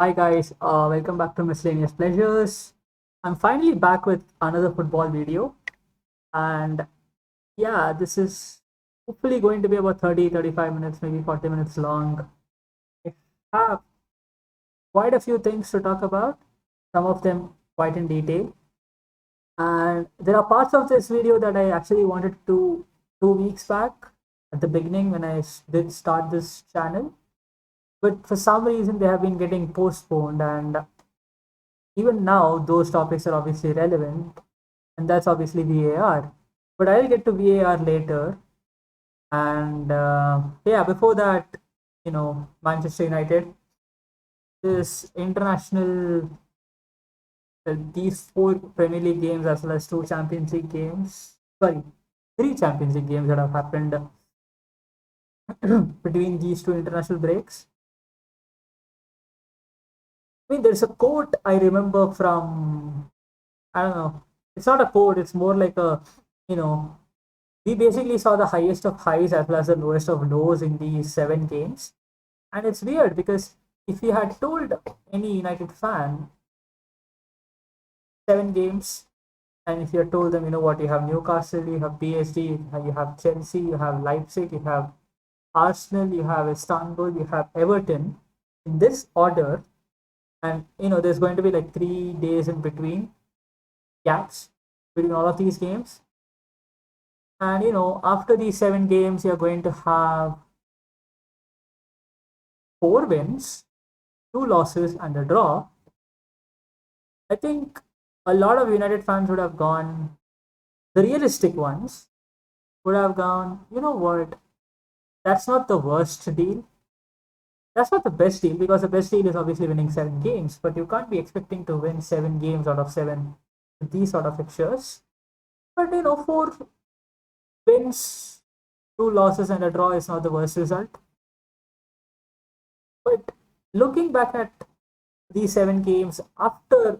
Hi guys, welcome back to Miscellaneous Pleasures. I'm finally back with another football video, and yeah, this is hopefully going to be about 30, 35 minutes, maybe 40 minutes long. I have quite a few things to talk about, some of them quite in detail. And there are parts of this video that I actually wanted to 2 weeks back at the beginning when did start this channel, but for some reason they have been getting postponed, and even now those topics are obviously relevant, and that's obviously VAR. But I'll get to VAR later. And yeah, before that, Manchester United, this international, these four Premier League games as well as two Champions League games, sorry, three Champions League games that have happened between these two international breaks. I mean, there's a quote I remember from, I don't know, it's not a quote, it's more like you know, we basically saw the highest of highs as well as the lowest of lows in these 7 games. And it's weird because if you had told any United fan 7 games, and if you had told them, you know what, you have Newcastle, you have PSG, you have Chelsea, you have Leipzig, you have Arsenal, you have Istanbul, you have Everton in this order, and there's going to be like 3 days in between gaps between all of these games. And after these 7 games, you're going to have 4 wins, 2 losses, and a draw. I think a lot of United fans would have gone, the realistic ones would have gone, you know what, that's not the worst deal. That's not the best deal because the best deal is obviously winning 7 games, but you can't be expecting to win 7 games out of 7 with these sort of fixtures. But 4 wins, 2 losses, and a draw is not the worst result. But looking back at these 7 games after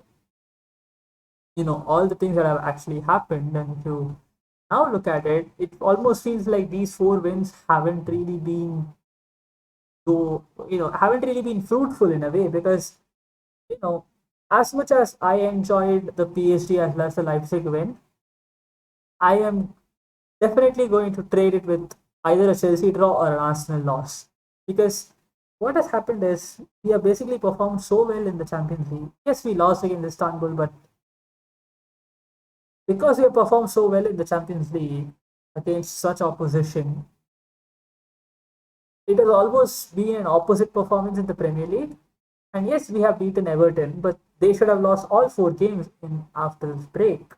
all the things that have actually happened, and if you now look at it, it almost feels like these 4 wins haven't really been so haven't really been fruitful in a way, because you know as much as I enjoyed the PSG as well as the Leipzig win, I am definitely going to trade it with either a Chelsea draw or an Arsenal loss, because what has happened is we have basically performed so well in the Champions League. Yes, we lost against Istanbul, but because we have performed so well in the Champions League against such opposition, it has almost been an opposite performance in the Premier League. And yes, we have beaten Everton, but they should have lost all 4 games in after this break.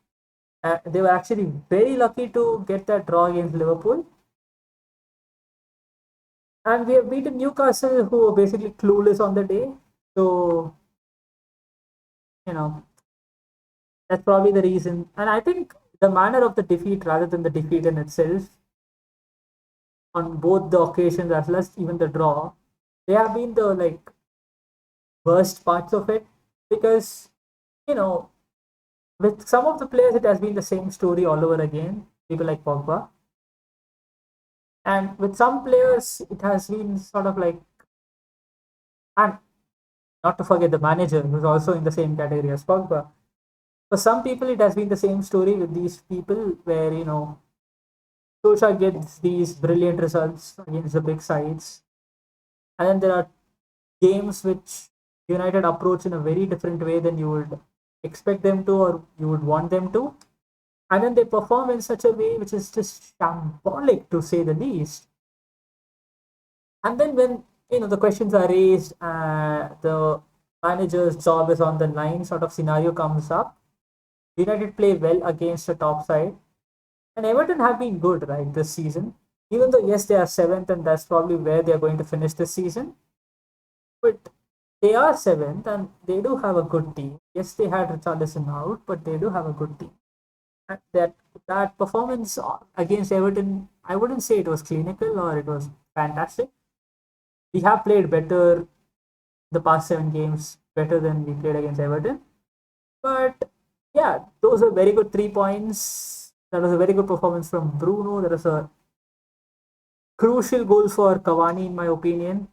They were actually very lucky to get that draw against Liverpool. And we have beaten Newcastle, who were basically clueless on the day. So, you know, that's probably the reason. And I think the manner of the defeat rather than the defeat in itself, on both the occasions as well as even the draw, they have been the worst parts of it, because you know with some of the players it has been the same story all over again, people like Pogba, and with some players it has been sort of like, and not to forget the manager who's also in the same category as Pogba. For some people it has been the same story with these people, where Solskjaer gets these brilliant results against the big sides, and then there are games which United approach in a very different way than you would expect them to or you would want them to. And then they perform in such a way which is just shambolic, to say the least. And then when the questions are raised, the manager's job is on the line, sort of scenario comes up. United play well against the top side, and Everton have been good right this season. Even though yes, they are seventh, and that's probably where they are going to finish this season. But they are seventh, and they do have a good team. Yes, they had Richarlison out, but they do have a good team. And that performance against Everton, I wouldn't say it was clinical or it was fantastic. We have played better the past 7 games, better than we played against Everton. But yeah, those are very good 3 points. That was a very good performance from Bruno. That was a crucial goal for Cavani, in my opinion.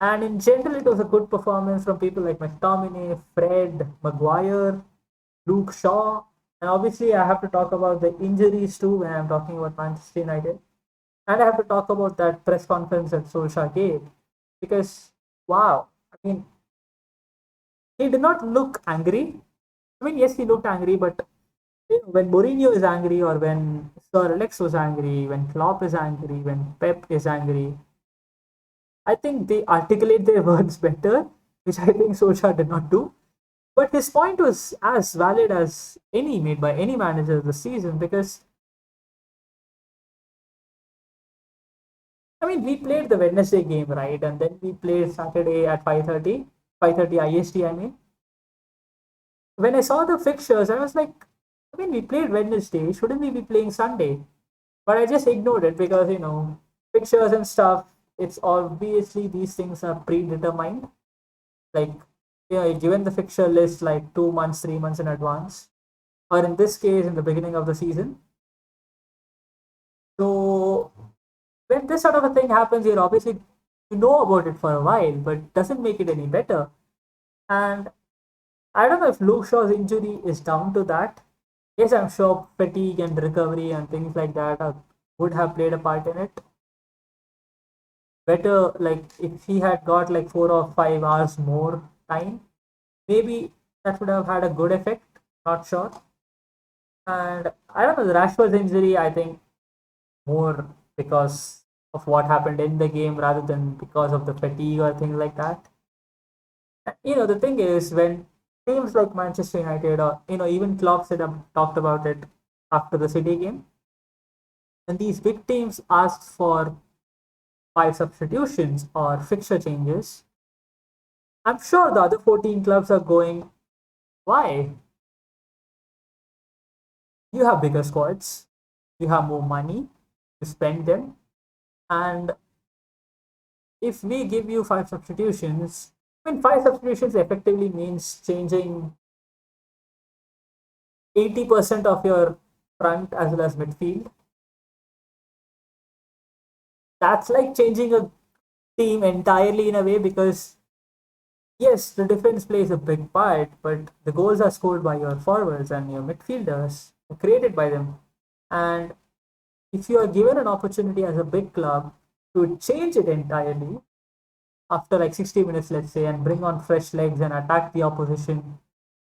And in general, it was a good performance from people like McTominay, Fred, Maguire, Luke Shaw. And obviously, I have to talk about the injuries too when I'm talking about Manchester United. And I have to talk about that press conference that Solskjaer gave. Because, wow, I mean, he did not look angry. I mean, yes, he looked angry, but when Mourinho is angry, or when Sir Alex was angry, when Klopp is angry, when Pep is angry, I think they articulate their words better, which I think Solskjaer did not do. But his point was as valid as any made by any manager this season, because I mean we played the Wednesday game, right, and then we played Saturday at 5:30, 5:30 IST. I mean, when I saw the fixtures, I was like, I mean we played Wednesday, shouldn't we be playing Sunday? But I just ignored it because fixtures and stuff. It's obviously these things are predetermined. Like, given the fixture list like 2 months, 3 months in advance, or in this case, in the beginning of the season. So when this sort of a thing happens, you're obviously you know about it for a while, but doesn't make it any better. And I don't know if Luke Shaw's injury is down to that. Yes, I'm sure fatigue and recovery and things like that would have played a part in it. Better, like if he had got like 4 or 5 hours more time, maybe that would have had a good effect. Not sure. And I don't know, the Rashford's injury, I think more because of what happened in the game rather than because of the fatigue or things like that. The thing is, when teams like Manchester United, or even Klopp said talked about it after the City game, when these big teams asked for 5 substitutions or fixture changes, I'm sure the other 14 clubs are going, why? You have bigger squads, you have more money to spend them, and if we give you 5 substitutions, I mean, 5 substitutions effectively means changing 80% of your front as well as midfield. That's like changing a team entirely in a way, because yes, the defense plays a big part, but the goals are scored by your forwards and your midfielders, created by them. And if you are given an opportunity as a big club to change it entirely after like 60 minutes, let's say, and bring on fresh legs and attack the opposition,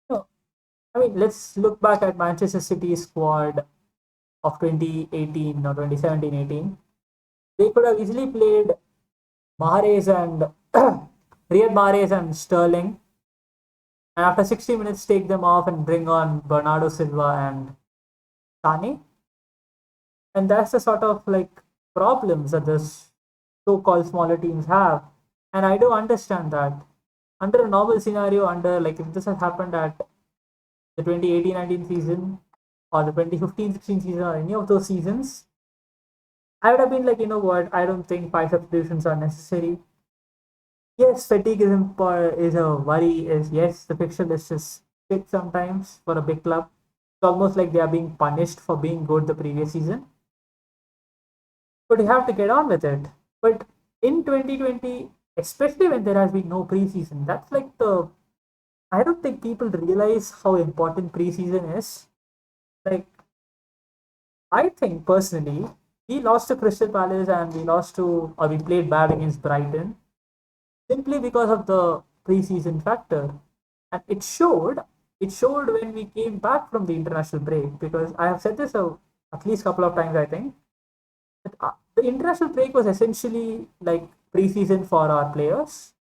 no, I mean, let's look back at Manchester City's squad of 2018 or 2017-18. They could have easily played Mahrez and Riyad Mahrez and Sterling, and after 60 minutes, take them off and bring on Bernardo Silva and Sane. And that's the sort of like problems that this so-called smaller teams have. And I do understand that under a normal scenario, under like if this had happened at the 2018-19 season or the 2015-16 season or any of those seasons, I would have been like, you know what, I don't think 5 substitutions are necessary. Yes, fatigue is a worry. Is yes, the fixture list is thick sometimes for a big club. It's almost like they are being punished for being good the previous season. But you have to get on with it. But in 2020, especially when there has been no preseason, that's like the I don't think people realize how important preseason is. Like, I think personally, we lost to Crystal Palace and we played bad against Brighton simply because of the preseason factor. And it showed when we came back from the international break, because I have said this at least a couple of times, I think. That, the international break was essentially like preseason for our players,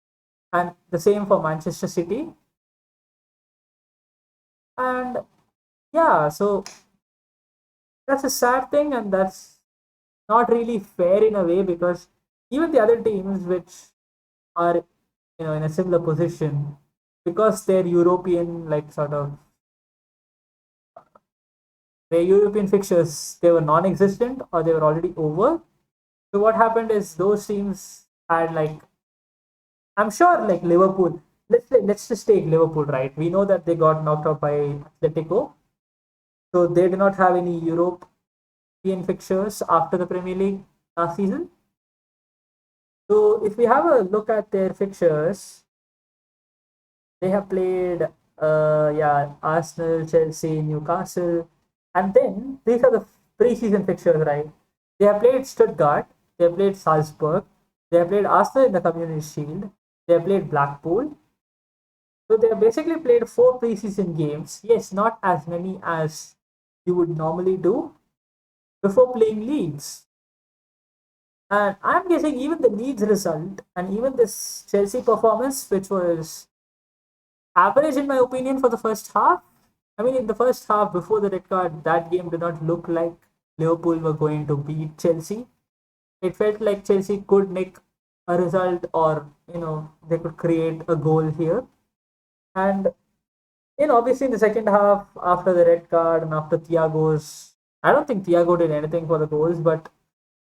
and the same for Manchester City. And yeah, so that's a sad thing, and that's not really fair in a way, because even the other teams which are in a similar position, because they're European, like sort of their European fixtures, they were non-existent or they were already over. So what happened is those teams had like, I'm sure like Liverpool. Let's just take Liverpool, right? We know that they got knocked out by Atletico, so they did not have any European fixtures after the Premier League last season. So if we have a look at their fixtures, they have played Arsenal, Chelsea, Newcastle, and then these are the preseason fixtures, right? They have played Stuttgart, they have played Salzburg, they have played Arsenal in the Community Shield, they have played Blackpool. So they have basically played four preseason games. Yes, not as many as you would normally do before playing leagues. And I'm guessing even the Leeds result and even this Chelsea performance, which was average in my opinion for the first half. I mean, in the first half before the red card, that game did not look like Liverpool were going to beat Chelsea. It felt like Chelsea could nick a result, or they could create a goal here. And obviously in the second half, after the red card and after Thiago's, I don't think Thiago did anything for the goals, but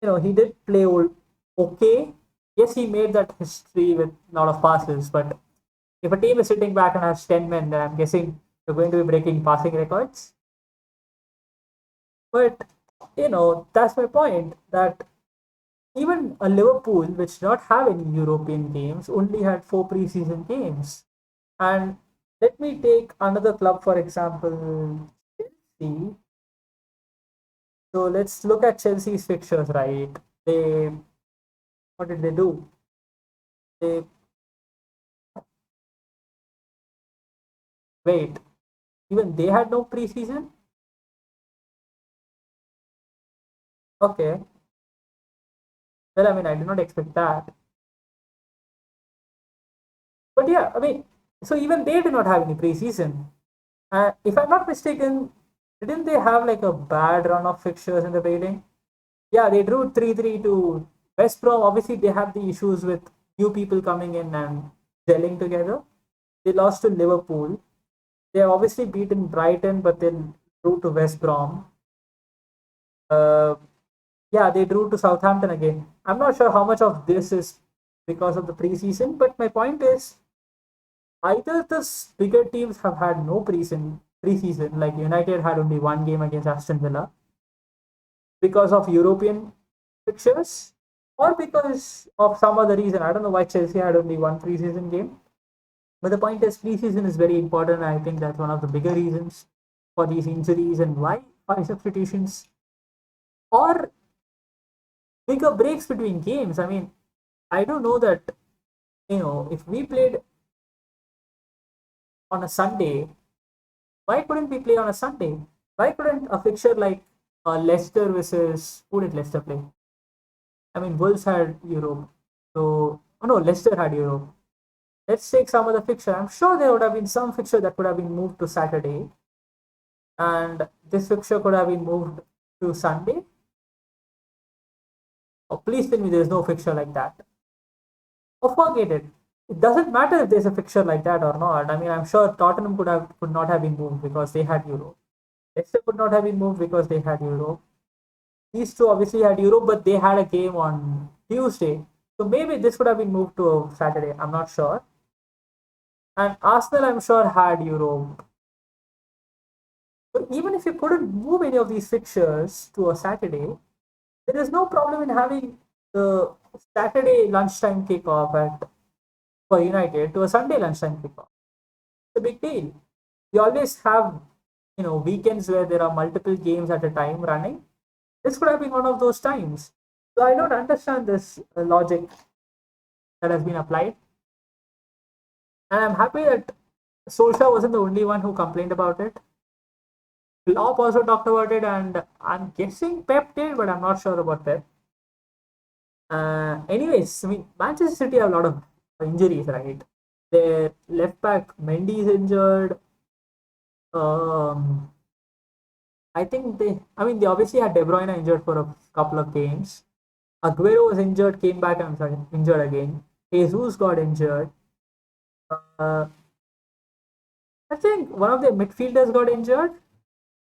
he did play okay. Yes, he made that history with a lot of passes, but if a team is sitting back and has 10 men, then I'm guessing you're going to be breaking passing records. But, that's my point, that even a Liverpool, which did not have any European games, only had four preseason games. And let me take another club, for example, Chelsea. So let's look at Chelsea's fixtures, right? They, what did they do? They, wait, even they had no preseason? Okay. Well, I mean, I did not expect that. But yeah, I mean, so even they did not have any preseason. If I'm not mistaken, didn't they have like a bad run of fixtures in the beginning? Yeah, they drew 3-3 to West Brom. Obviously, they have the issues with new people coming in and gelling together. They lost to Liverpool. They have obviously beaten Brighton, but then drew to West Brom. Uh, yeah, they drew to Southampton again. I'm not sure how much of this is because of the preseason, but my point is either the bigger teams have had no preseason, like United had only one game against Aston Villa because of European fixtures, or because of some other reason. I don't know why Chelsea had only one preseason game. But the point is, preseason is very important. I think that's one of the bigger reasons for these injuries and why substitutions or bigger breaks between games. I mean, I don't know that if we played on a Sunday, why couldn't we play on a Sunday? Why couldn't a fixture like Leicester versus who did Leicester play? I mean, Wolves had Europe, so oh no, Leicester had Europe. Let's take some other fixture. I'm sure there would have been some fixture that could have been moved to Saturday, and this fixture could have been moved to Sunday. Oh, please tell me there's no fixture like that. Oh, forget it. It doesn't matter if there's a fixture like that or not. I mean, I'm sure Tottenham could not have been moved because they had Europe. Leicester could not have been moved because they had Europe. These two obviously had Europe, but they had a game on Tuesday. So maybe this could have been moved to Saturday. I'm not sure. And Arsenal, I'm sure, had Europe. But even if you couldn't move any of these fixtures to a Saturday, there is no problem in having the Saturday lunchtime kickoff for United to a Sunday lunchtime kickoff. It's a big deal. We always have, weekends where there are multiple games at a time running. This could have been one of those times. So I don't understand this logic that has been applied. And I'm happy that Solskjaer wasn't the only one who complained about it. Klopp also talked about it, and I'm guessing Pep did, but I'm not sure about Pep. Anyways, I mean, Manchester City have a lot of injuries, right? Their left back Mendy is injured. Um, I think I mean, they obviously had De Bruyne injured for a couple of games. Aguero was injured, came back, and I'm sorry, injured again. Jesus got injured. Uh, I think one of the midfielders got injured.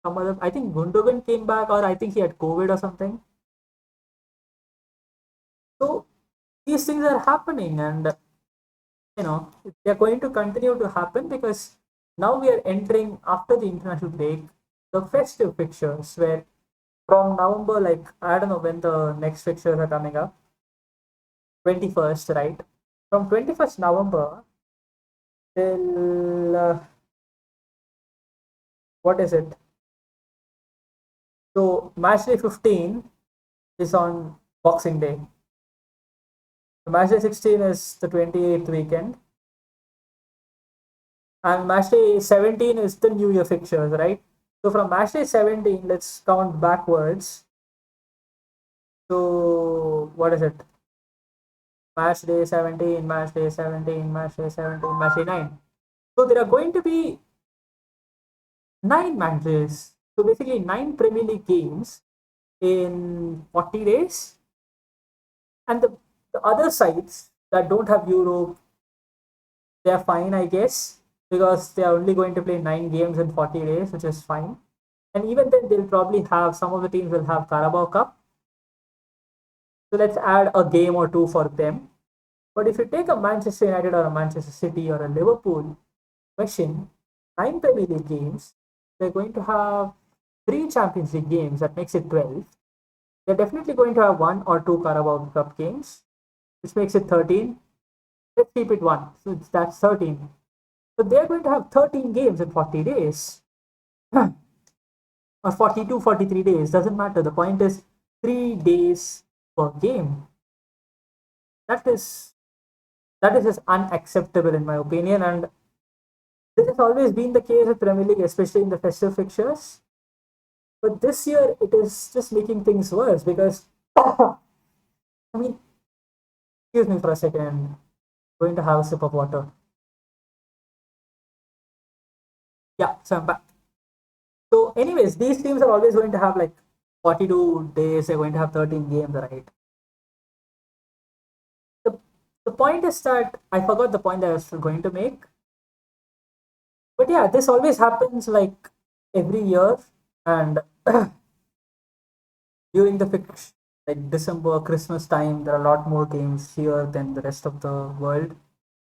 Some other, I think Gundogan came back, or I think he had COVID or something. So these things are happening, and they're going to continue to happen because now we are entering after the international break the festive fixtures where from November, like I don't know when the next fixtures are coming up, 21st, right? From 21st November till what is it? So match day 15 is on Boxing Day. So match day 16 is the 28th weekend, and match day 17 is the New Year fixtures, right? So from match day 17, let's count backwards. So what is it? Match day 17, match day 17, match day 17, match day 9. So there are going to be 9 matches. So basically 9 Premier League games in 40 days. And the other sites that don't have Europe, they're fine, I guess, because they are only going to play 9 games in 40 days, which is fine. And even then, they'll probably have some of the teams will have Carabao Cup. So let's add a game or two for them. But if you take a Manchester United or a Manchester City or a Liverpool question, 9 Premier League games, they're going to have 3 Champions League games. That makes it 12. They're definitely going to have 1 or 2 Carabao Cup games, which makes it 13. Let's keep it 1. So that's 13. So they're going to have 13 games in 40 days. Or 42, 43 days. Doesn't matter. The point is 3 days per game. That is just unacceptable in my opinion. And this has always been the case with Premier League, especially in the festive fixtures. But this year it is just making things worse because I mean, excuse me for a second. I'm going to have a sip of water. Yeah, so I'm back. So, anyways, these teams are always going to have like 42 days, they're going to have 13 games, right? The, the point is that I forgot the point that I was going to make. But yeah, this always happens like every year, and during the like December, Christmas time, there are a lot more games here than the rest of the world,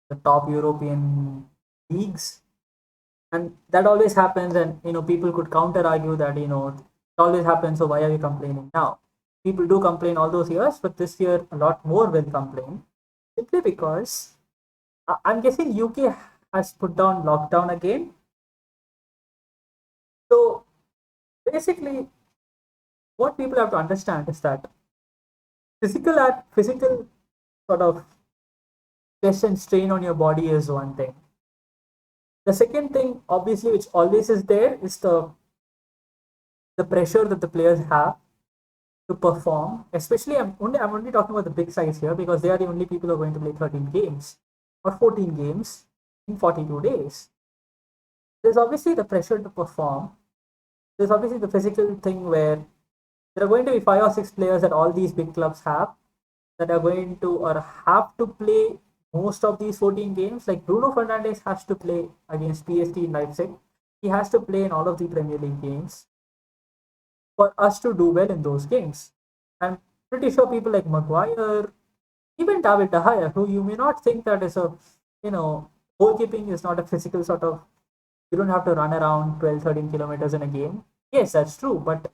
the top European leagues. And that always happens, and people could counter argue that it always happens, so why are you complaining now? People do complain all those years, but this year a lot more will complain simply because I'm guessing UK has put down lockdown again. So basically what people have to understand is that physical sort of stress and strain on your body is one thing. The second thing, obviously, which always is there, is the pressure that the players have to perform. Especially, I'm only talking about the big sides here because they are the only people who are going to play 13 games or 14 games in 42 days. There's obviously the pressure to perform. There's obviously the physical thing where there are going to be 5 or 6 players that all these big clubs have that are going to or have to play most of these 14 games. Like Bruno Fernandes has to play against PSG in Leipzig. He has to play in all of the Premier League games for us to do well in those games. I'm pretty sure people like Maguire, even David De Gea, who you may not think that is you know, goalkeeping is not a physical sort of, you don't have to run around 12, 13 kilometers in a game. Yes, that's true. But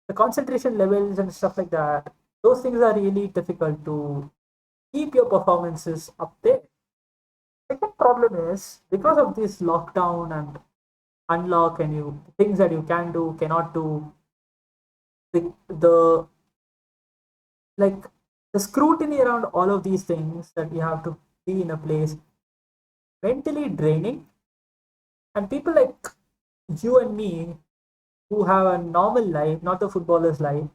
the concentration levels and stuff like that, those things are really difficult to keep your performances up there. Second problem is because of this lockdown and unlock and you things that you can do, cannot do, the like the scrutiny around all of these things that you have to be in a place mentally draining. And people like you and me who have a normal life, not the footballer's life,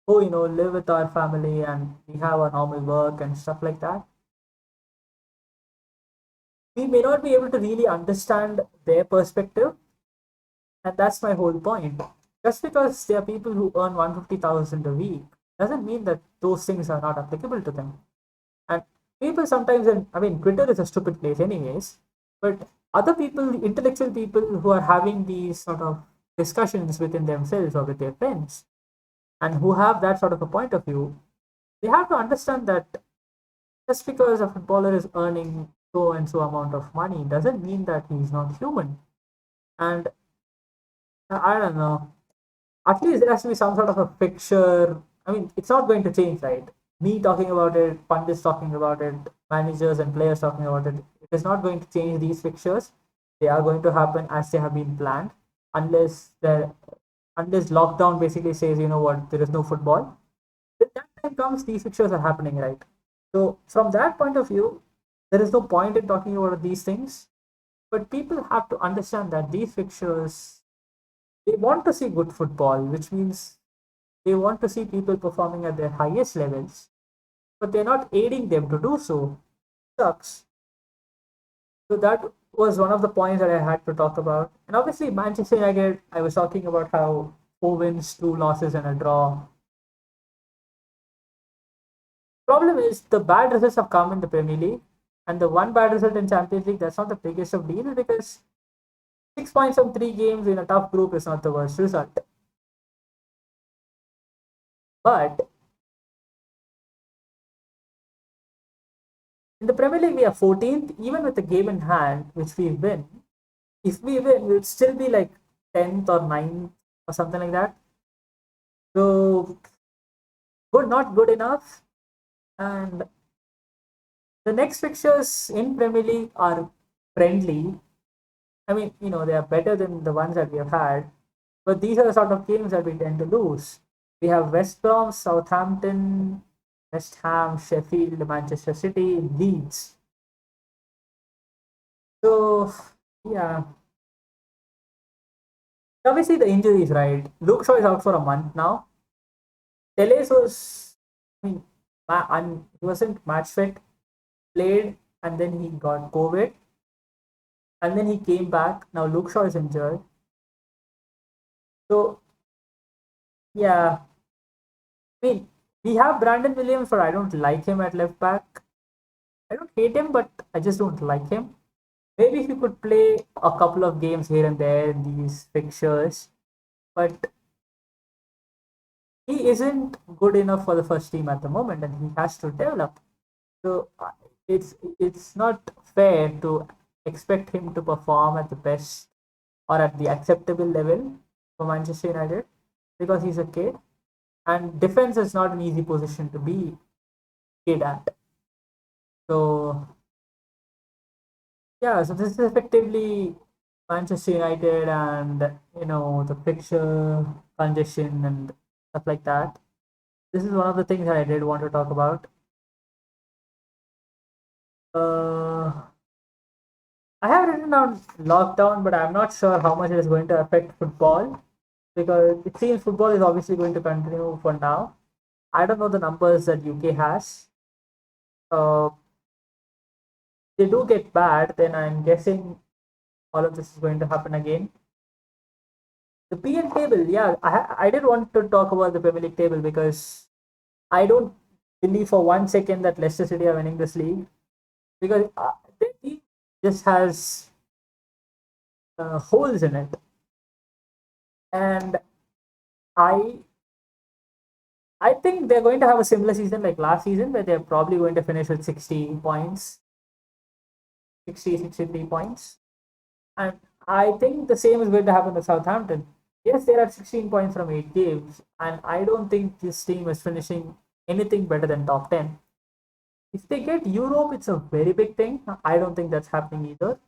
who live with our family and we have a normal work and stuff like that, we may not be able to really understand their perspective. And that's my whole point. Just because there are people who earn 150,000 a week doesn't mean that those things are not applicable to them. And people sometimes, and I mean, Twitter is a stupid place, anyways. But other people, intellectual people who are having these sort of discussions within themselves or with their friends, and who have that sort of a point of view, they have to understand that just because a footballer is earning so and so amount of money doesn't mean that he's not human. And I don't know. At least there has to be some sort of a picture. I mean, it's not going to change, right? me talking about it, pundits talking about it, managers and players talking about it, it is not going to change these fixtures. They are going to happen as they have been planned, unless the unless lockdown basically says, you know what, there is no football. If that time comes, these fixtures are happening, right? So from that point of view, there is no point in talking about these things. But people have to understand that these fixtures, they want to see good football, which means they want to see people performing at their highest levels, but they're not aiding them to do so. Sucks. So that was one of the points that I had to talk about. And obviously, Manchester United, I was talking about how 4 wins, 2 losses, and a draw. Problem is, the bad results have come in the Premier League, and the one bad result in Champions League, that's not the biggest of deals because 6 points from 3 games in a tough group is not the worst result. But in the Premier League, we are 14th, even with the game in hand, which we win. If we win, we'll still be like 10th or 9th or something like that. So good, not good enough. And the next fixtures in Premier League are friendly. I mean, they are better than the ones that we have had. But these are the sort of games that we tend to lose. We have West Brom, Southampton, West Ham, Sheffield, Manchester City, Leeds. So, yeah. Obviously, the injuries, right? Luke Shaw is out for a month now. Teles was, I mean, he wasn't match fit, played, and then he got COVID, and then he came back. Now Luke Shaw is injured. So, yeah, I mean, we have Brandon Williams, but I don't like him at left back. I don't hate him, but I just don't like him. Maybe he could play a couple of games here and there in these fixtures, but he isn't good enough for the first team at the moment, and he has to develop. So it's not fair to expect him to perform at the best or at the acceptable level for Manchester United because he's a kid, and defense is not an easy position to be kid at. So yeah, so this is effectively Manchester United and the picture congestion and stuff like that. This is one of the things that I did want to talk about. Uh, I have written down lockdown, but I'm not sure how much it is going to affect football because it seems football is obviously going to continue for now. I don't know the numbers that UK has. Uh, they do get bad, then I'm guessing all of this is going to happen again. The PL table, yeah, I did want to talk about the Premier League table because I don't believe for 1 second that Leicester City are winning this league because their team just has holes in it, and I I think they're going to have a similar season like last season where they're probably going to finish with 60 points, 63 points. And I think the same is going to happen with Southampton. Yes, they're at 16 points from 8 games, and I don't think this team is finishing anything better than top 10. If they get Europe, it's a very big thing. I don't think that's happening either.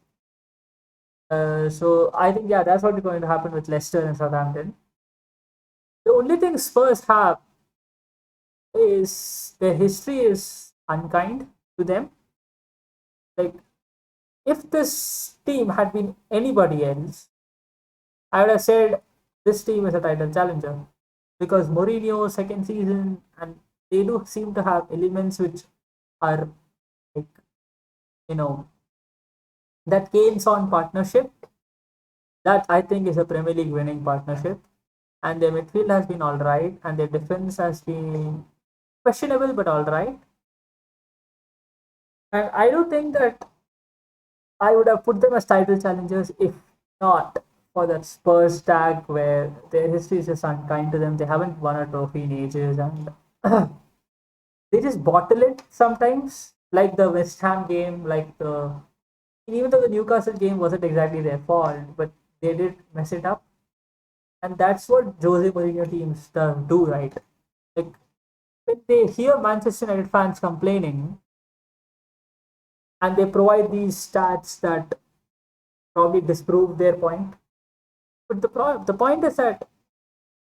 So I think, yeah, that's what is going to happen with Leicester and Southampton. The only thing Spurs have is their history is unkind to them. Like, if this team had been anybody else, I would have said this team is a title challenger because Mourinho second season and they do seem to have elements which are like you know that Kane on partnership that I think is a Premier League winning partnership, and their midfield has been all right and their defense has been questionable but all right, and I do think that I would have put them as title challengers if not for that Spurs tag where their history is just unkind to them. They haven't won a trophy in ages and they just bottle it sometimes, like the West Ham game, like even though the Newcastle game wasn't exactly their fault, but they did mess it up. And that's what Jose Mourinho teams do, right? Like when they hear Manchester United fans complaining and they provide these stats that probably disprove their point. But the point is that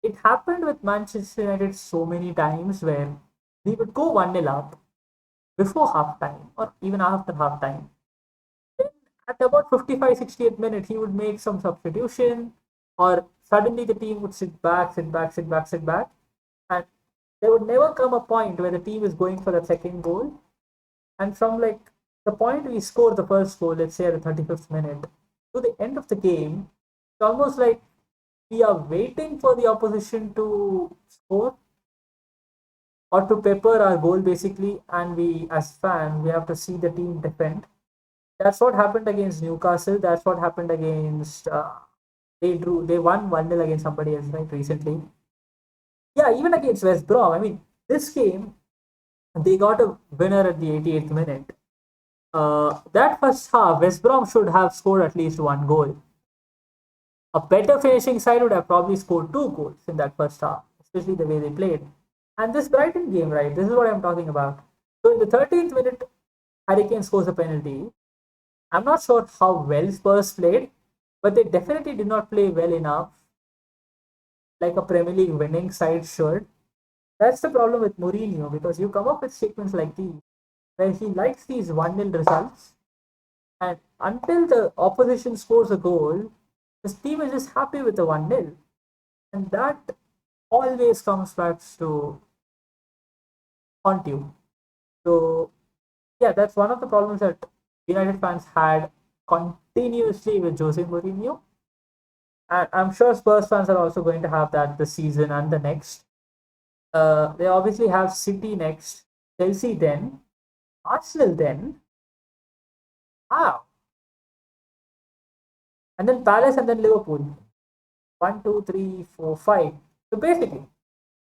it happened with Manchester United so many times where we would go 1-0 up before halftime or even after halftime. Then at about 55, 68 minute, he would make some substitution, or suddenly the team would sit back, sit back, sit back, sit back. And there would never come a point where the team is going for the second goal. And from like the point we score the first goal, let's say at the 35th minute, to the end of the game, it's almost like we are waiting for the opposition to score or to pepper our goal basically, and we as fans we have to see the team defend. That's what happened against Newcastle. That's what happened against they won 1-0 against somebody else right recently. Yeah, even against West Brom. I mean, this game they got a winner at the 88th minute. That first half, West Brom should have scored at least one goal. A better finishing side would have probably scored two goals in that first half, especially the way they played. And this Brighton game, right? This is what I'm talking about. So in the 13th minute, Harry Kane scores a penalty. I'm not sure how well Spurs played, but they definitely did not play well enough, like a Premier League winning side should. That's the problem with Mourinho because you come up with statements like these, where he likes these 1-0 results, and until the opposition scores a goal, his team is just happy with the 1-0. And that always comes back to haunt you. So, yeah, that's one of the problems that United fans had continuously with Jose Mourinho. And I'm sure Spurs fans are also going to have that this season and the next. They obviously have City next, Chelsea then, Arsenal then. Wow. And then Palace and then Liverpool. One, two, three, four, five. So basically,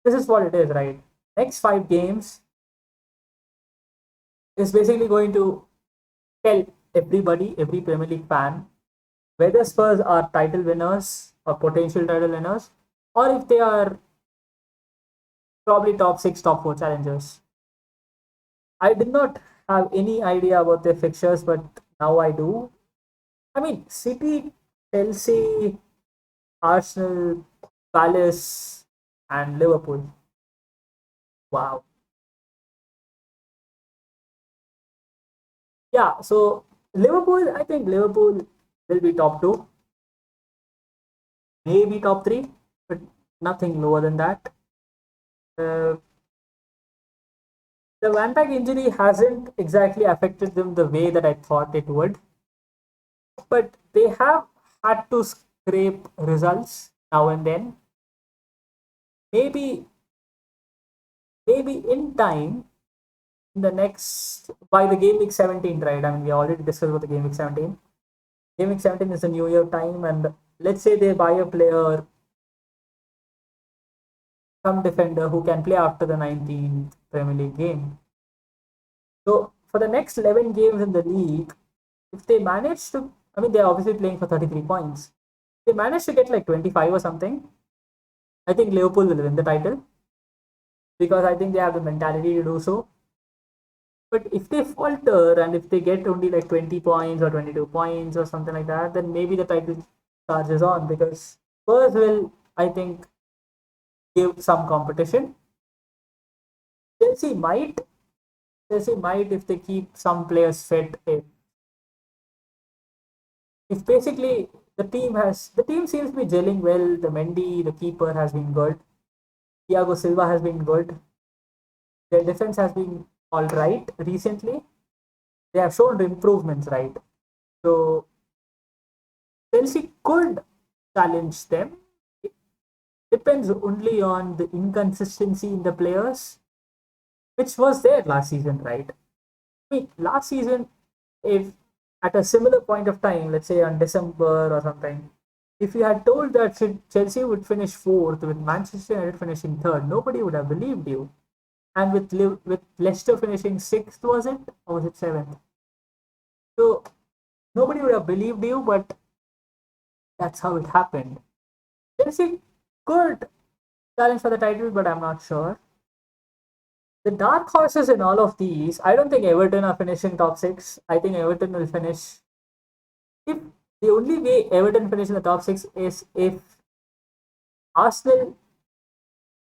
this is what it is, right? Next five games is basically going to tell everybody, every Premier League fan, whether Spurs are title winners or potential title winners, or if they are probably top six, top four challengers. I did not have any idea about their fixtures, but now I do. I mean, City, Chelsea, Arsenal, Palace, and Liverpool. Wow. Yeah, so Liverpool, I think Liverpool will be top two, maybe top three, but nothing lower than that. Uh, the Van Dijk injury hasn't exactly affected them the way that I thought it would, but they have had to scrape results now and then. Maybe, maybe in time, in the next by the game week 17, right? I mean, we already discussed about the game week 17. Game week 17 is the New Year time, and let's say they buy a player, some defender who can play after the 19th Premier League game. So for the next 11 games in the league, if they manage to, I mean, they're obviously playing for 33 points. If they manage to get like 25 or something, I think Liverpool will win the title because I think they have the mentality to do so. But if they falter and if they get only like 20 points or 22 points or something like that, then maybe the title charges on because Spurs will, I think, give some competition. Chelsea might, Chelsea might if they keep some players fit. If basically the team seems to be gelling well. The Mendy, the keeper has been good. Thiago Silva has been good. Their defense has been all right recently. They have shown improvements, right? So Chelsea could challenge them. It depends only on the inconsistency in the players, which was there last season, right? I mean, last season, if at a similar point of time, let's say on December or something, if you had told that Chelsea would finish fourth with Manchester United finishing third, nobody would have believed you. And with Leicester finishing sixth, was it or was it seventh? So nobody would have believed you, but that's how it happened. Chelsea could challenge for the title, but I'm not sure. The dark horses in all of these, I don't think Everton are finishing top six. I think Everton will finish. If the only way Everton finish in the top six is if Arsenal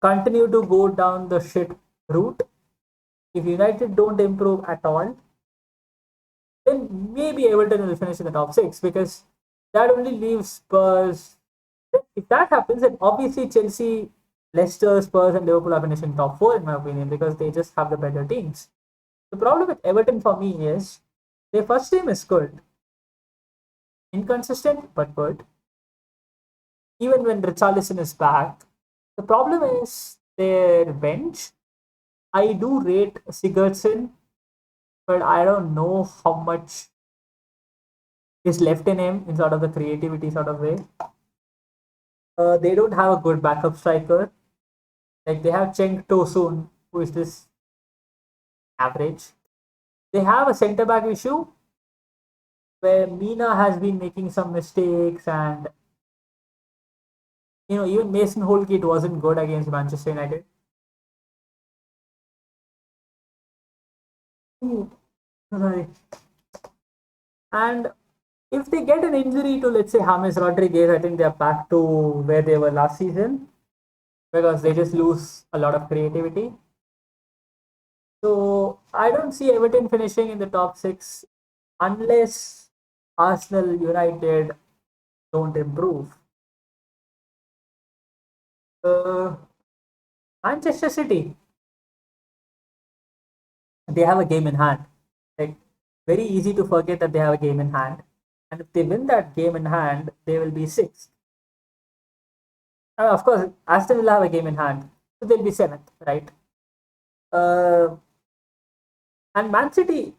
continue to go down the shit route. If United don't improve at all, then maybe Everton will finish in the top six because that only leaves Spurs. If that happens, then obviously Chelsea, Leicester, Spurs, and Liverpool are finishing top four in my opinion because they just have the better teams. The problem with Everton for me is their first team is good, inconsistent but good. Even when Richarlison is back, the problem is their bench. I do rate Sigurdsson, but I don't know how much is left in him in sort of the creativity sort of way. They don't have a good backup striker. Like they have Cheng Tosun, who is this average. They have a centre back issue where Mina has been making some mistakes, and even Mason Holgate wasn't good against Manchester United. Ooh, sorry. And if they get an injury to, let's say, James Rodriguez, I think they're back to where they were last season because they just lose a lot of creativity. So I don't see Everton finishing in the top six unless Arsenal, United don't improve. Uh, Manchester City, they have a game in hand. Like very easy to forget that they have a game in hand. And if they win that game in hand, they will be sixth. Of course, Aston will have a game in hand, so they'll be seventh, right? Uh, and Man City,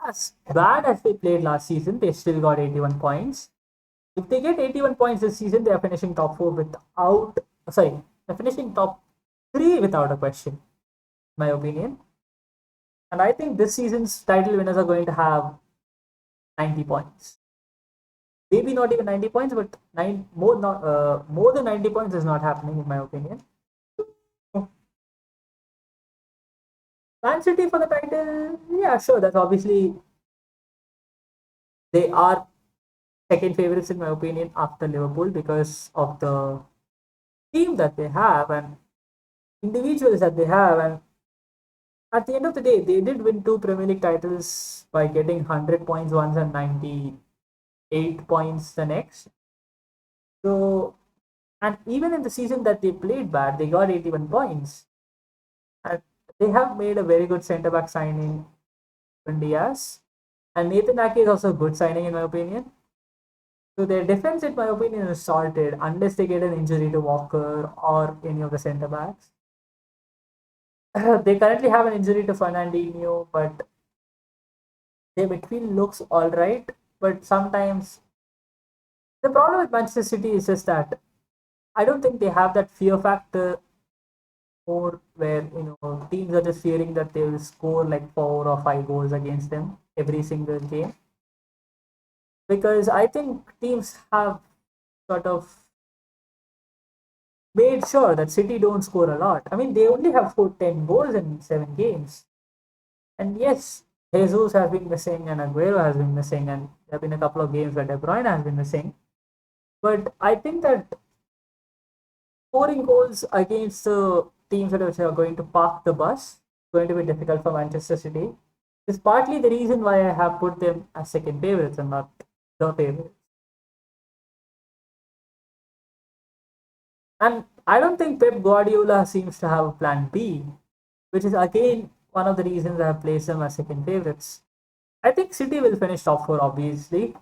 as bad as they played last season, they still got 81 points. If they get 81 points this season, they are finishing top four without, sorry, they're finishing top three without a question, my opinion. And I think this season's title winners are going to have 90 points. Maybe not even 90 points, but more than 90 points is not happening in my opinion. Man City for the title, yeah, sure. That's obviously they are second favorites in my opinion after Liverpool because of the team that they have and individuals that they have. And at the end of the day, they did win two Premier League titles by getting 100 points once and 98 points the next. So, and even in the season that they played bad, they got 81 points. And they have made a very good centre back signing, Diaz. And Nathan Ake is also a good signing in my opinion. So their defense, in my opinion, is sorted unless they get an injury to Walker or any of the centre backs. They currently have an injury to Fernandinho, but their midfield looks all right. But sometimes the problem with Manchester City is just that I don't think they have that fear factor more where teams are just fearing that they will score like 4 or 5 goals against them every single game. Because I think teams have sort of made sure that City don't score a lot. I mean, they only have scored 10 goals in 7 games. And yes, Jesus has been missing and Aguero has been missing, and there have been a couple of games where De Bruyne has been missing. But I think that scoring goals against the teams that are going to park the bus is going to be difficult for Manchester City. Is partly the reason why I have put them as second favorites and not the favorites. And I don't think Pep Guardiola seems to have a plan B, which is again one of the reasons I have placed them as second favorites. I think City will finish top four, obviously.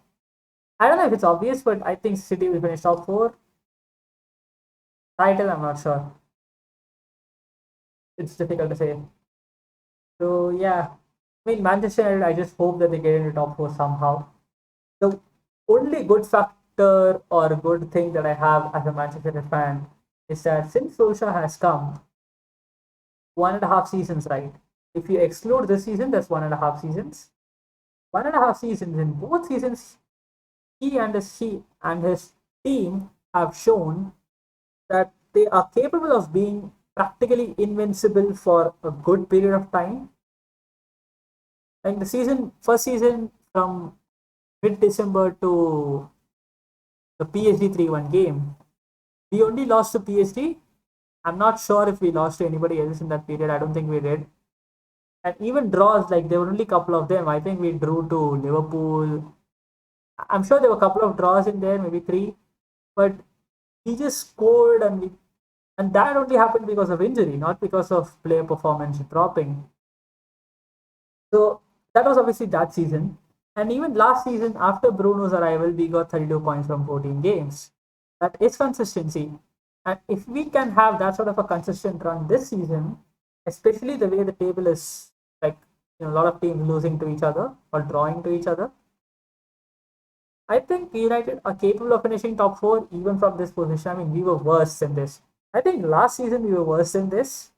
I don't know if it's obvious, but I think City will finish top four. Title, I'm not sure. It's difficult to say. So yeah, I mean Manchester United. I just hope that they get into top four somehow. The only good factor or good thing that I have as a Manchester United fan is that since Solskjaer has come, 1.5 seasons, right? If you exclude this season, that's 1.5 seasons. 1.5 seasons. In both seasons, he and his team have shown that they are capable of being practically invincible for a good period of time. Like the first season from mid-December to the PSG 3-1 game, we only lost to PSG. I'm not sure if we lost to anybody else in that period. I don't think we did. And even draws, like there were only a couple of them. I think we drew to Liverpool. I'm sure there were a couple of draws in there, maybe three. But he just scored, and that only happened because of injury, not because of player performance dropping. So that was obviously that season. And even last season, after Bruno's arrival, we got 32 points from 14 games. That is consistency. And if we can have that sort of a consistent run this season, especially the way the table is, like, a lot of teams losing to each other or drawing to each other, I think United are capable of finishing top four even from this position. I mean, we were worse than this. I think last season we were worse than this.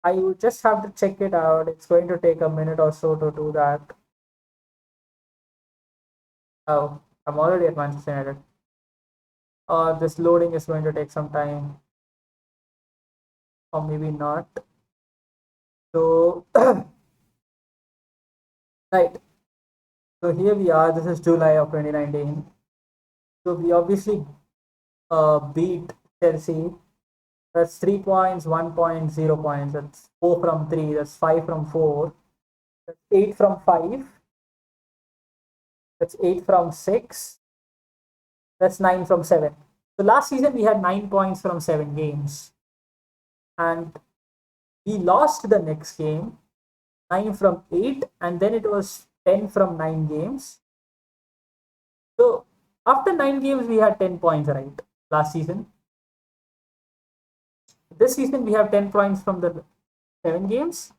I would just have to check it out. It's going to take a minute or so to do that. Oh, I'm already at Manchester United. This loading is going to take some time, or maybe not. So, right. So here we are. This is July of 2019. So we obviously beat Chelsea. That's 3 points, 1 point, 0 points. That's 4 from 3. That's 5 from 4. That's 8 from 5. That's 8 from 6. That's 9 from 7. So last season we had 9 points from 7 games, and we lost the next game 9 from 8, and then it was 10 from 9 games. So after 9 games we had 10 points, right? Last season. This season we have 10 points from the 7 games.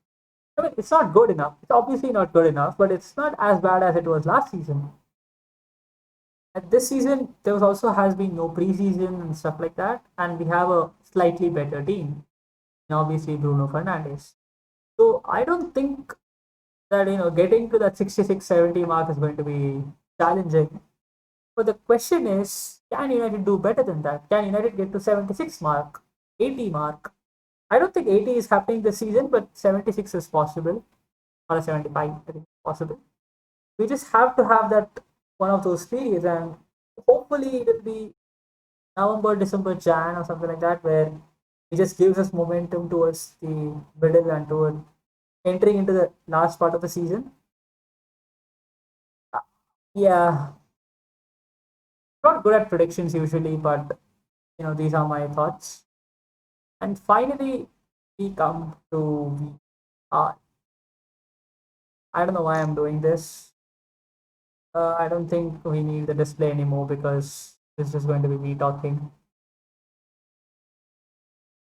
I mean, it's not good enough. It's obviously not good enough, but it's not as bad as it was last season. And this season, there was also has been no preseason and stuff like that, and we have a slightly better team. And obviously, Bruno Fernandes. So I don't think that getting to that 66-70 mark is going to be challenging. But the question is, can United do better than that? Can United get to 76 mark, 80 mark? I don't think 80 is happening this season, but 76 is possible, or a 75 I think possible. We just have to have that one of those periods, and hopefully it will be November, December, Jan, or something like that, where it just gives us momentum towards the middle and toward entering into the last part of the season. Yeah, not good at predictions usually, but these are my thoughts. And finally, we come to I don't know why I'm doing this. I don't think we need the display anymore because this is going to be me talking.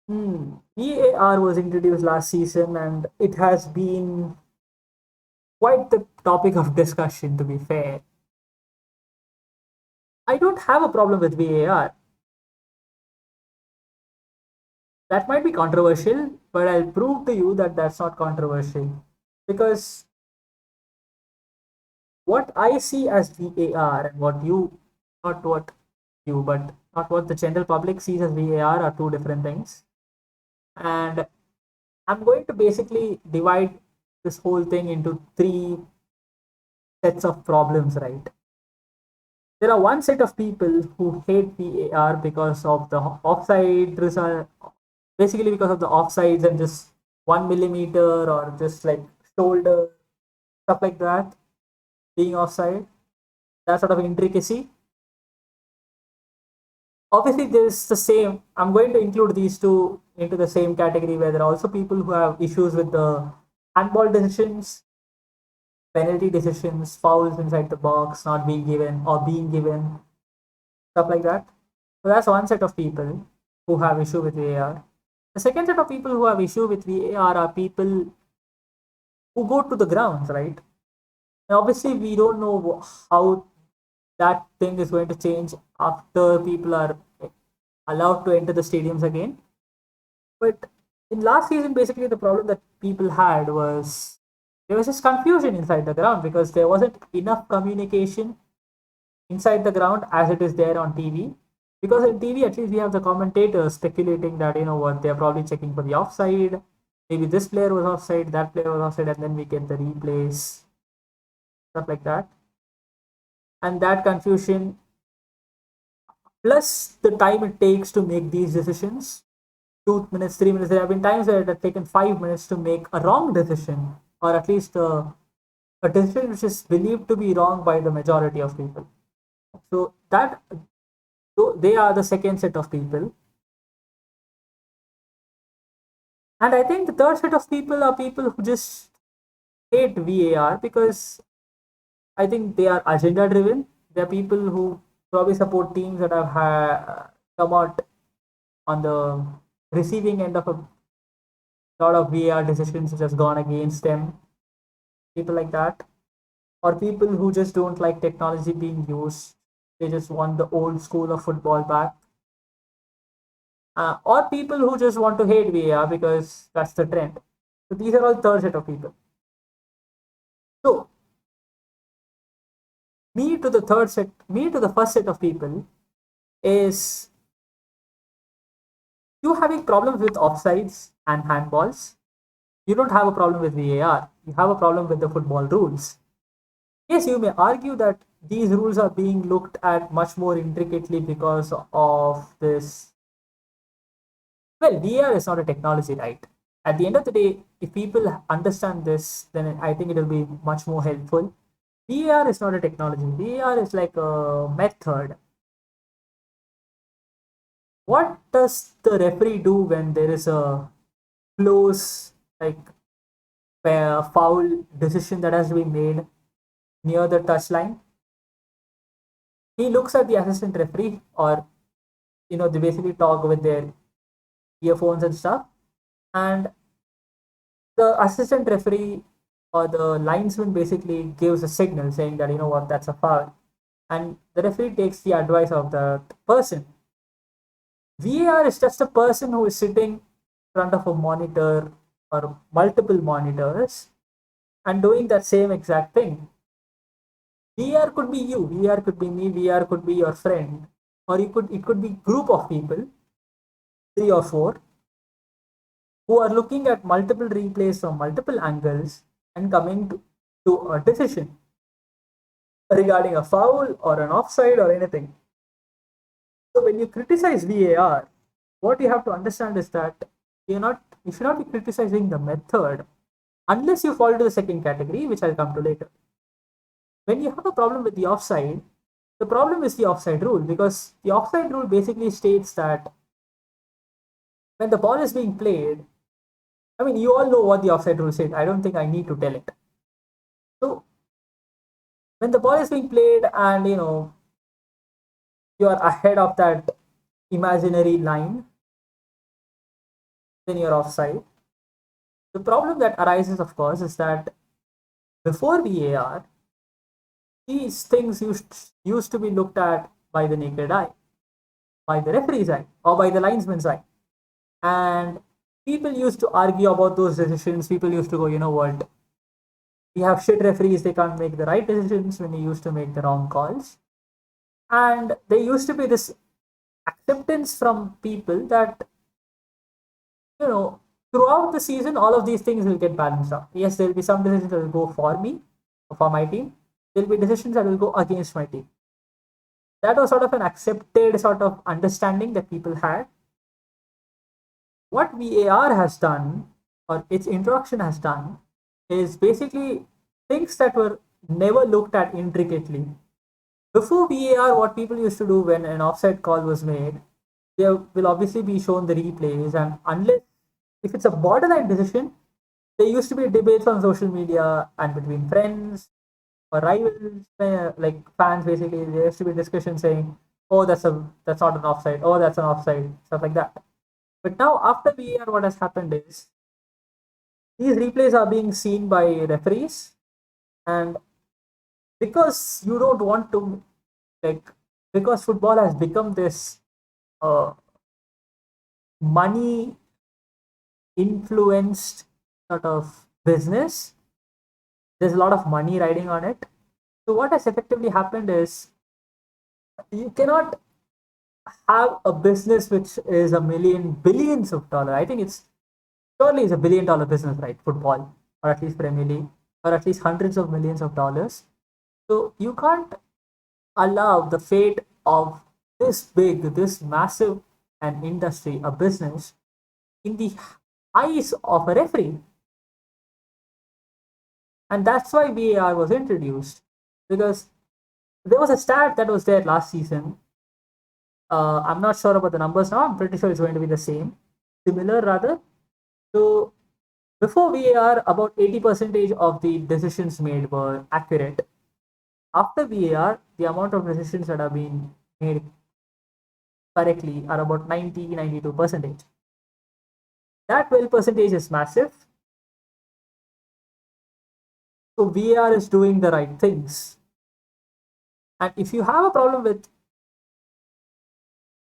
VAR was introduced last season, and it has been quite the topic of discussion, to be fair. I don't have a problem with VAR. That might be controversial, but I'll prove to you that that's not controversial. Because what I see as VAR and what you, not what you, but not what the general public sees as VAR are two different things. And I'm going to basically divide this whole thing into three sets of problems, right? There are one set of people who hate VAR because of the offside result, basically because of the offsides and just 1 millimeter or just like shoulder, stuff like that, being offside, that sort of intricacy. Obviously, there's the same. I'm going to include these two into the same category where there are also people who have issues with the handball decisions, penalty decisions, fouls inside the box not being given or being given, stuff like that. So that's one set of people who have issue with VAR. The second set of people who have issue with VAR are people who go to the grounds, right? And obviously, we don't know how that thing is going to change after people are allowed to enter the stadiums again. But in last season, basically, the problem that people had was there was just confusion inside the ground because there wasn't enough communication inside the ground as it is there on TV. Because in TV, at least we have the commentators speculating that, you know what, they're probably checking for the offside. Maybe this player was offside, that player was offside, and then we get the replays, stuff like that. And that confusion, plus the time it takes to make these decisions, 2 minutes, 3 minutes. There have been times where it has taken 5 minutes to make a wrong decision, or at least a decision which is believed to be wrong by the majority of people. So that, so they are the second set of people. And I think the third set of people are people who just hate VAR because I think they are agenda driven. They are people who probably support teams that have come out on the receiving end of a lot of VAR decisions which has gone against them. People like that, or people who just don't like technology being used. They just want the old school of football back. Or people who just want to hate VAR because that's the trend. So these are all third set of people. So me to the first set of people is you having problems with offsides and handballs. You don't have a problem with VAR. You have a problem with the football rules. Yes, you may argue that these rules are being looked at much more intricately because of this. Well, VAR is not a technology, right? At the end of the day, if people understand this, then I think it will be much more helpful. VAR is not a technology. VAR is like a method. What does the referee do when there is a close, like foul decision that has to be made near the touchline? He looks at the assistant referee, or they basically talk with their earphones and stuff, and the assistant referee or the linesman basically gives a signal saying that, what, that's a foul, and the referee takes the advice of the person. VAR is just a person who is sitting in front of a monitor or multiple monitors and doing that same exact thing. VR could be you, VR could be me, VR could be your friend, or it could be group of people, 3 or 4, who are looking at multiple replays from multiple angles and coming to a decision regarding a foul or an offside or anything. So when you criticize VAR, what you have to understand is that you should not be criticizing the method unless you fall to the second category, which I'll come to later. When you have a problem with the offside, the problem is the offside rule, because the offside rule basically states that when the ball is being played, I mean, you all know what the offside rule says. I don't think I need to tell it. So when the ball is being played and you are ahead of that imaginary line, then you're offside. The problem that arises, of course, is that before VAR, these things used to be looked at by the naked eye, by the referee's eye, or by the linesman's eye. And people used to argue about those decisions. People used to go, what? We have shit referees, they can't make the right decisions when they used to make the wrong calls. And there used to be this acceptance from people that, throughout the season, all of these things will get balanced out. Yes, there will be some decisions that will go for me, for my team. There will be decisions that will go against my team. That was sort of an accepted sort of understanding that people had. What VAR has done, or its introduction has done, is basically things that were never looked at intricately. Before VAR, what people used to do when an offside call was made, there will obviously be shown the replays, and unless if it's a borderline decision, there used to be debates on social media and between friends or rivals, like fans. Basically, there used to be discussion saying, "Oh, that's not an offside. Oh, that's an offside," stuff like that. But now, after VAR, what has happened is these replays are being seen by referees, and because you don't want to, like, because football has become this uh, money influenced sort of business, there's a lot of money riding on it. So what has effectively happened is you cannot have a business which is a million billions of dollars. I think it's surely is a $1 billion business, right? Football, or at least Premier League, or at least hundreds of millions of dollars. So you can't allow the fate of this big, this massive an industry, a business, in the eyes of a referee. And that's why VAR was introduced. Because there was a stat that was there last season. I'm not sure about the numbers now. I'm pretty sure it's going to be the same, similar rather. So before VAR, about 80% of the decisions made were accurate. After VAR, the amount of decisions that have been made correctly are about 90-92%. That 12% is massive. So VAR is doing the right things. And if you have a problem with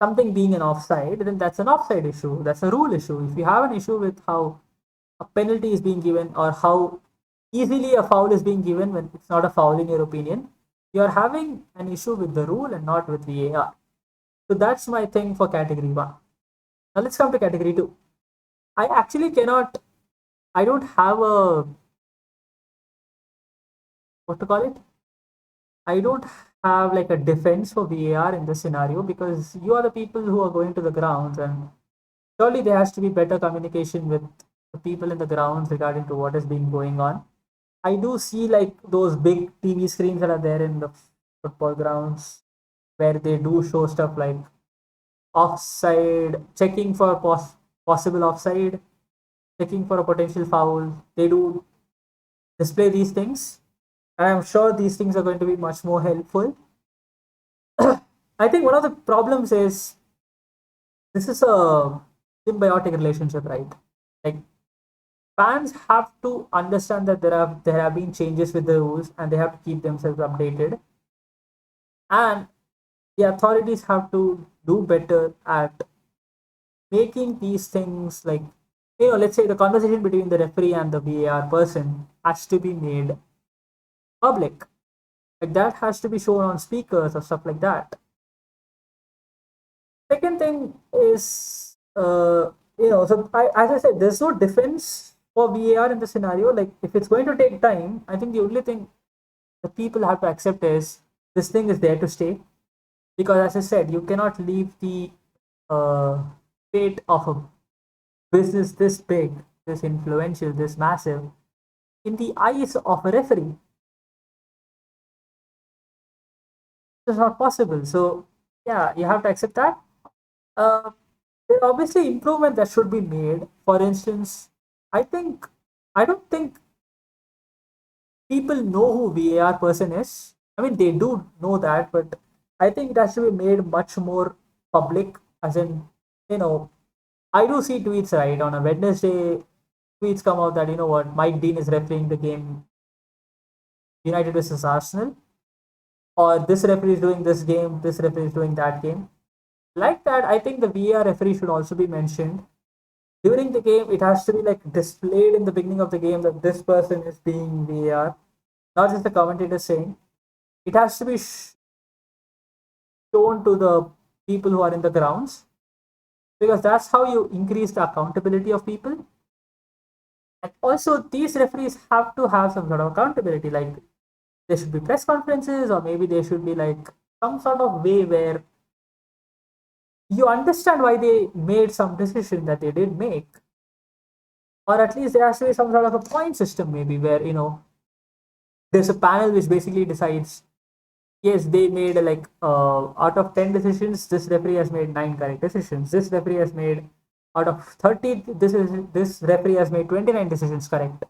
something being an offside, then that's an offside issue. That's a rule issue. If you have an issue with how a penalty is being given or how easily a foul is being given when it's not a foul in your opinion, you're having an issue with the rule and not with VAR. So that's my thing for category one. Now let's come to category two. I actually cannot, I don't have a, what to call it? I don't have like a defense for VAR in this scenario because you are the people who are going to the grounds, and surely there has to be better communication with the people in the grounds regarding to what is being going on. I do see like those big TV screens that are there in the football grounds where they do show stuff like offside, checking for possible offside, checking for a potential foul. They do display these things, and I'm sure these things are going to be much more helpful. I think one of the problems is this is a symbiotic relationship, right? Like fans have to understand that there have been changes with the rules and they have to keep themselves updated, and the authorities have to do better at making these things like, let's say the conversation between the referee and the VAR person has to be made public, like that has to be shown on speakers or stuff like that. Second thing is, so as I said, there's no defense for VAR in the scenario. Like, if it's going to take time, I think the only thing the people have to accept is this thing is there to stay. Because, as I said, you cannot leave the uh, fate of a business this big, this influential, this massive in the eyes of a referee. It's not possible. So, yeah, you have to accept that. Uh, there are obviously improvement that should be made. For instance, I think I don't think people know who VAR person is. I mean, they do know that, but I think it has to be made much more public. As in, I do see tweets right on a Wednesday. Tweets come out that what Mike Dean is refereeing the game United versus Arsenal, or this referee is doing this game, this referee is doing that game. Like that, I think the VAR referee should also be mentioned during the game. It has to be like displayed in the beginning of the game that this person is being VAR, not just the commentator saying. It has to be shown to the people who are in the grounds, because that's how you increase the accountability of people. And also, these referees have to have some sort of accountability. Like there should be press conferences, or maybe there should be like some sort of way where you understand why they made some decision that they did make, or at least there has to be some sort of a point system, maybe where there's a panel which basically decides, yes, they made like out of 10 decisions, this referee has made 9 correct decisions, this referee has made out of 30, this referee has made 29 decisions correct,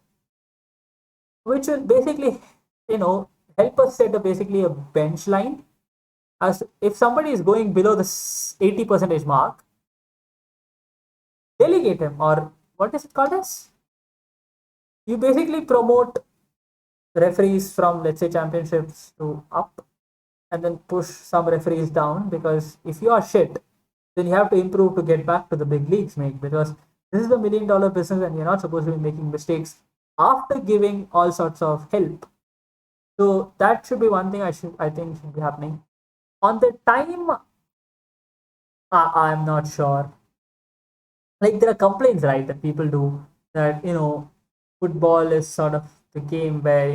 which will basically you know help us set a basically a bench line. As if somebody is going below the 80 percentage mark, delegate him, or what is it called as, you basically promote referees from, let's say, championships to up, and then push some referees down, because if you are shit, then you have to improve to get back to the big leagues, mate, because this is a $1 million business and you're not supposed to be making mistakes after giving all sorts of help. So that should be one thing I think should be happening. On the time I'm not sure. Like there are complaints, right, that people do that football is sort of the game where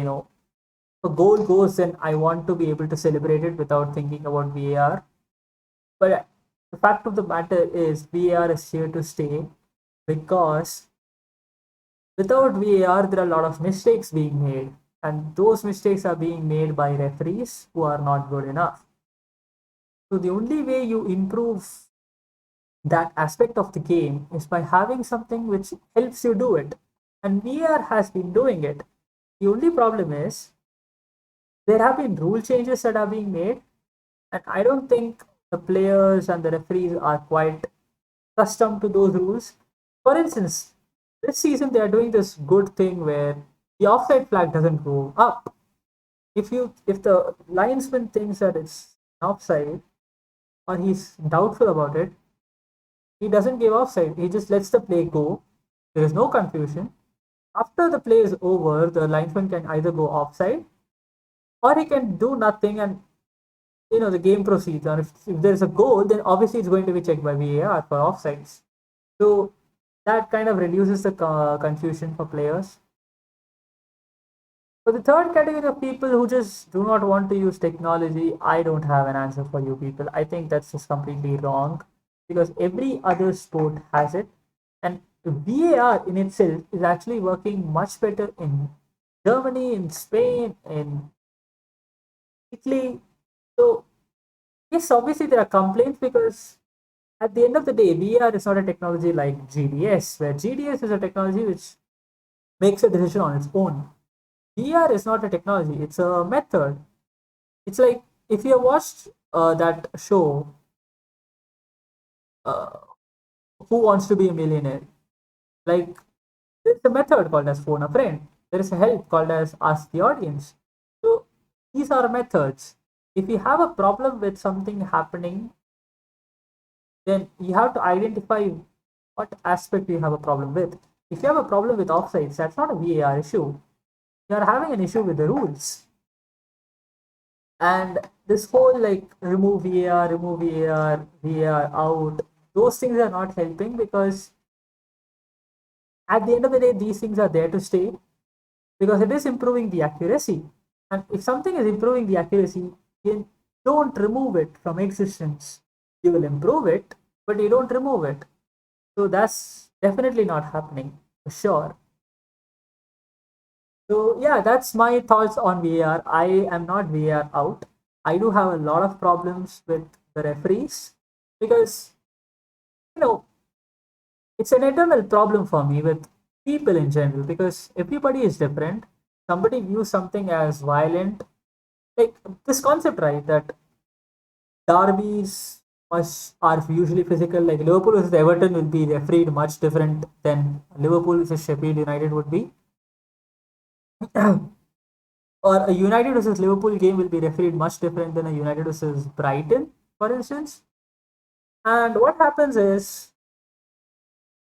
a goal goes and I want to be able to celebrate it without thinking about VAR. But the fact of the matter is VAR is here to stay because without VAR there are a lot of mistakes being made, and those mistakes are being made by referees who are not good enough. So the only way you improve that aspect of the game is by having something which helps you do it. And VR has been doing it. The only problem is there have been rule changes that are being made, and I don't think the players and the referees are quite accustomed to those rules. For instance, this season they are doing this good thing where the offside flag doesn't go up. If the linesman thinks that it's offside or he's doubtful about it, he doesn't give offside. He just lets the play go. There is no confusion. After the play is over, the linesman can either go offside or he can do nothing, and the game proceeds. Or if there is a goal, then obviously it's going to be checked by VAR for offsides. So that kind of reduces the confusion for players. For the third category of people who just do not want to use technology, I don't have an answer for you people. I think that's just completely wrong because every other sport has it. And VAR in itself is actually working much better in Germany, in Spain, in Italy. So, yes, obviously there are complaints because at the end of the day, VR is not a technology like GDS, where GDS is a technology which makes a decision on its own. VR is not a technology, it's a method. It's like if you have watched that show, uh, Who Wants to Be a Millionaire, like there's a method called as phone a friend. There is a help called as ask the audience. So these are methods. If you have a problem with something happening, then you have to identify what aspect you have a problem with. If you have a problem with offsides, that's not a VAR issue. You are having an issue with the rules. And this whole like remove VAR, VAR out, those things are not helping because at the end of the day, these things are there to stay because it is improving the accuracy. And if something is improving the accuracy, you don't remove it from existence. You will improve it, but you don't remove it. So that's definitely not happening for sure. So yeah, that's my thoughts on VAR. I am not VAR out. I do have a lot of problems with the referees because you know it's an eternal problem for me with people in general because everybody is different. Somebody views something as violent, like this concept, right? That derbies must are usually physical. Like Liverpool versus Everton will be refereed much different than Liverpool versus Sheffield United would be. Or a United versus Liverpool game will be refereed much different than a United versus Brighton, for instance. And what happens is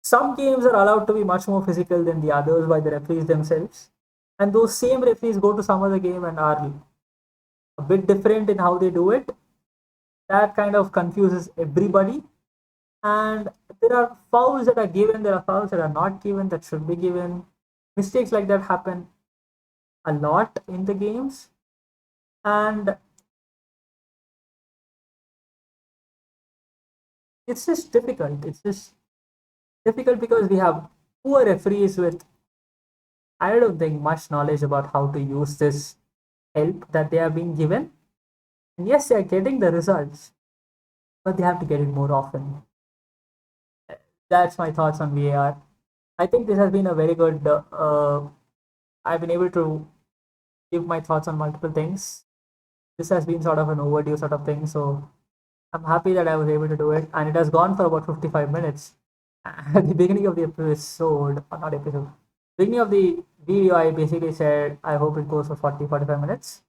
some games are allowed to be much more physical than the others by the referees themselves. And those same referees go to some other game and are a bit different in how they do it. That kind of confuses everybody. And there are fouls that are given, there are fouls that are not given, that should be given. Mistakes like that happen a lot in the games. And it's just difficult. It's just difficult because we have poor referees with, I don't think, much knowledge about how to use this help that they are being given. And yes, they are getting the results, but they have to get it more often. That's my thoughts on VAR. I think this has been a very good. I've been able to give my thoughts on multiple things. This has been sort of an overdue sort of thing, so I'm happy that I was able to do it, and it has gone for about 55 minutes. At the beginning of the episode, or not episode, beginning of the video, I basically said I hope it goes for 40-45 minutes.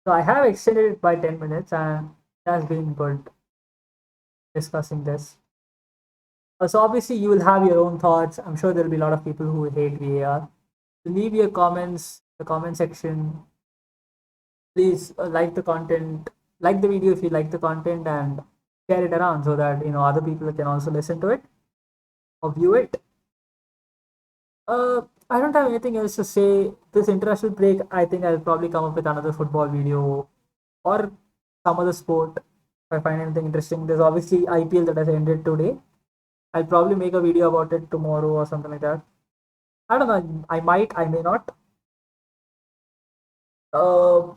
So I have extended it by 10 minutes, and it has been good discussing this. So obviously you will have your own thoughts. I'm sure there'll be a lot of people who hate VAR. So leave your comments in the comment section. Please like the content, like the video if you like the content, and share it around so that other people can also listen to it or view it. I don't have anything else to say. This international break, I think I'll probably come up with another football video or some other sport if I find anything interesting. There's obviously IPL that has ended today. I'll probably make a video about it tomorrow or something like that. I don't know. I might, I may not. Uh,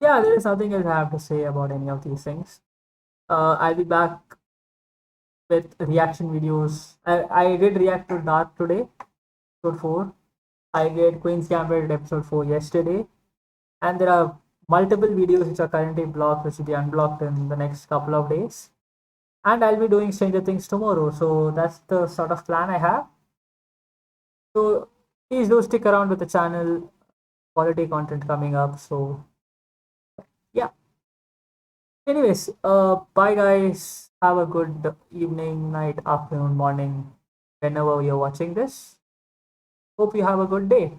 yeah, there is nothing else I have to say about any of these things. I'll be back with reaction videos. I did react to Dark today, episode 4. I did Queen's Gambit episode 4 yesterday. And there are multiple videos which are currently blocked, which will be unblocked in the next couple of days. And I'll be doing Stranger Things tomorrow. So that's the sort of plan I have. So please do stick around with the channel. Quality content coming up. So yeah. Anyways, bye guys. Have a good evening, night, afternoon, morning, whenever you're watching this. Hope you have a good day.